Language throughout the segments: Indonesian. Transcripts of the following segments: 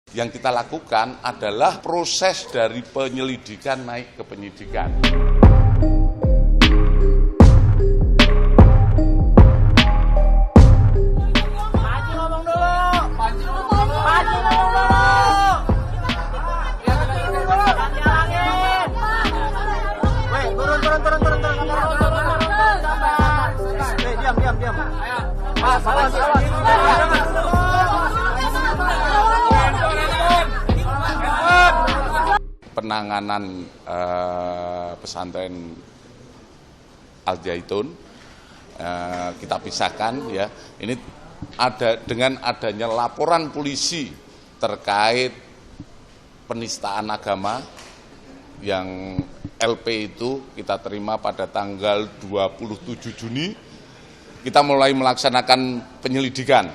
Yang kita lakukan adalah proses dari penyelidikan naik ke penyidikan. Penanganan pesantren Al Zaitun kita pisahkan ya. Ini ada dengan adanya laporan polisi terkait penistaan agama yang LP itu kita terima pada tanggal 27 Juni. Kita mulai melaksanakan penyelidikan.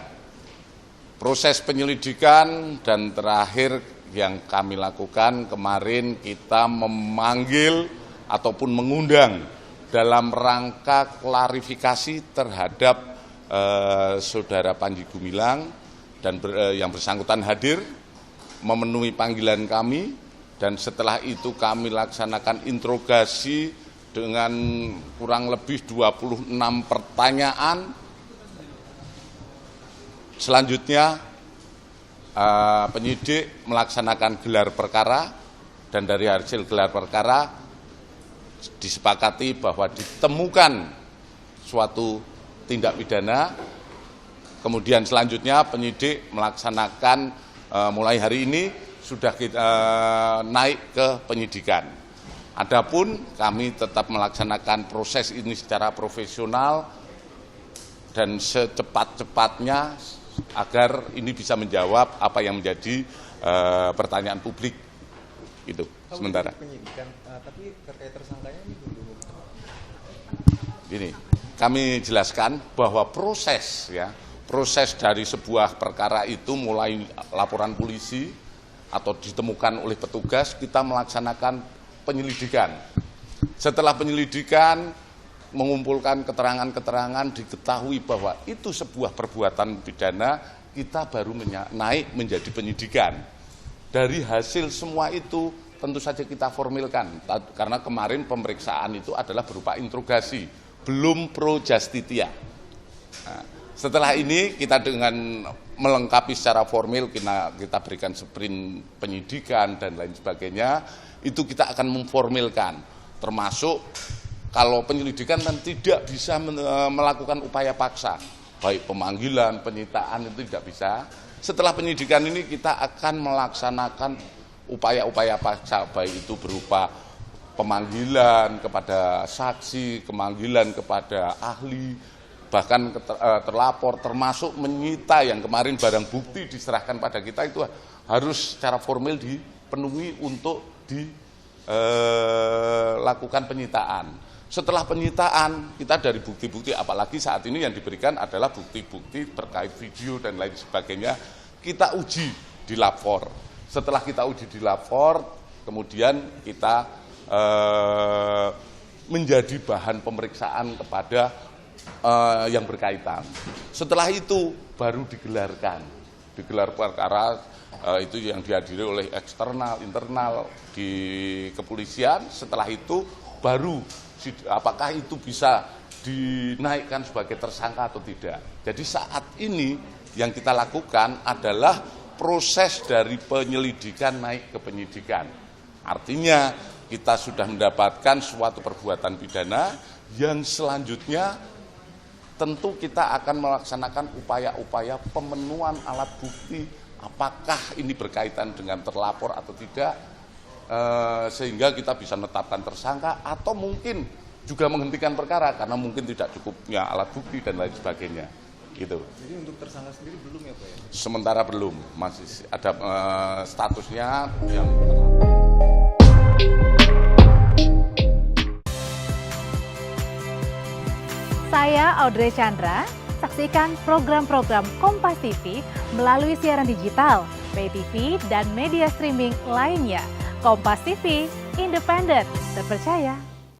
Proses penyelidikan dan terakhir yang kami lakukan kemarin kita memanggil ataupun mengundang dalam rangka klarifikasi terhadap Saudara Panji Gumilang dan yang bersangkutan hadir memenuhi panggilan kami, dan setelah itu kami laksanakan interogasi dengan kurang lebih 26 pertanyaan. Selanjutnya penyidik melaksanakan gelar perkara, dan dari hasil gelar perkara disepakati bahwa ditemukan suatu tindak pidana. Kemudian selanjutnya penyidik melaksanakan mulai hari ini sudah kita naik ke penyidikan. Adapun kami tetap melaksanakan proses ini secara profesional dan secepat-cepatnya agar ini bisa menjawab apa yang menjadi pertanyaan publik. Itu sementara. Penyidikan, tapi terkait tersangkanya ini belum. Gini, kami jelaskan bahwa proses dari sebuah perkara itu mulai laporan polisi atau ditemukan oleh petugas, kita melaksanakan penyelidikan. Setelah penyelidikan, mengumpulkan keterangan-keterangan, diketahui bahwa itu sebuah perbuatan pidana, kita baru naik menjadi penyidikan. Dari hasil semua itu tentu saja kita formilkan, karena kemarin pemeriksaan itu adalah berupa interogasi, belum pro justitia. Nah, setelah ini kita dengan melengkapi secara formil, kita berikan sprint penyidikan dan lain sebagainya, itu kita akan memformilkan, termasuk kalau penyelidikan dan tidak bisa melakukan upaya paksa, baik pemanggilan, penyitaan itu tidak bisa. Setelah penyidikan ini kita akan melaksanakan upaya-upaya paksa, baik itu berupa pemanggilan kepada saksi, pemanggilan kepada ahli, bahkan terlapor, termasuk menyita yang kemarin barang bukti diserahkan pada kita itu harus secara formil dipenuhi untuk dilakukan penyitaan. Setelah penyitaan, kita dari bukti-bukti, apalagi saat ini yang diberikan adalah bukti-bukti terkait video dan lain sebagainya, kita uji di lapor. Setelah kita uji di lapor, kemudian kita menjadi bahan pemeriksaan kepada yang berkaitan. Setelah itu baru digelar perkara, itu yang dihadiri oleh eksternal, internal di kepolisian. Setelah itu baru apakah itu bisa dinaikkan sebagai tersangka atau tidak. Jadi saat ini yang kita lakukan adalah proses dari penyelidikan naik ke penyidikan. Artinya kita sudah mendapatkan suatu perbuatan pidana yang selanjutnya tentu kita akan melaksanakan upaya-upaya pemenuhan alat bukti, apakah ini berkaitan dengan terlapor atau tidak, sehingga kita bisa menetapkan tersangka atau mungkin juga menghentikan perkara karena mungkin tidak cukupnya alat bukti dan lain sebagainya. Gitu. Jadi untuk tersangka sendiri belum ya Pak ya? Sementara belum, masih ada statusnya yang. Saya Audrey Chandra, saksikan program-program Kompas TV melalui siaran digital, pay TV, dan media streaming lainnya. Kompas TV, independen, terpercaya.